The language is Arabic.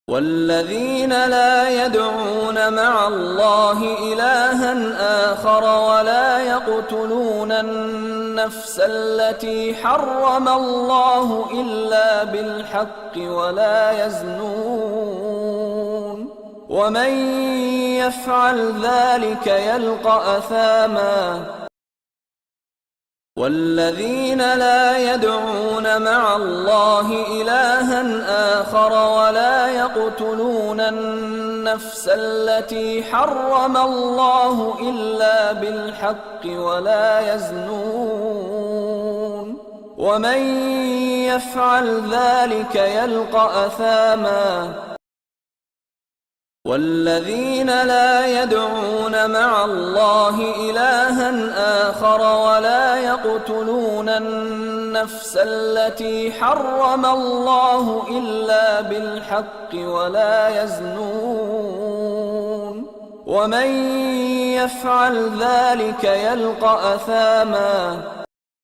والذين لا يدعون مع الله إلها آخر ولا يقتلون النفس التي حرم الله إلا بالحق ولا يزنون ومن يفعل ذلك يلقى أثاما والذين لا يدعون مع الله إلها آخر ولا يقتلون النفس التي حرم الله إلا بالحق ولا يزنون ومن يفعل ذلك يلقى أثاما والذين لا يدعون مع الله إلها آخر ولا يقتلون النفس التي حرم الله إلا بالحق ولا يزنون ومن يفعل ذلك يلقى أثاما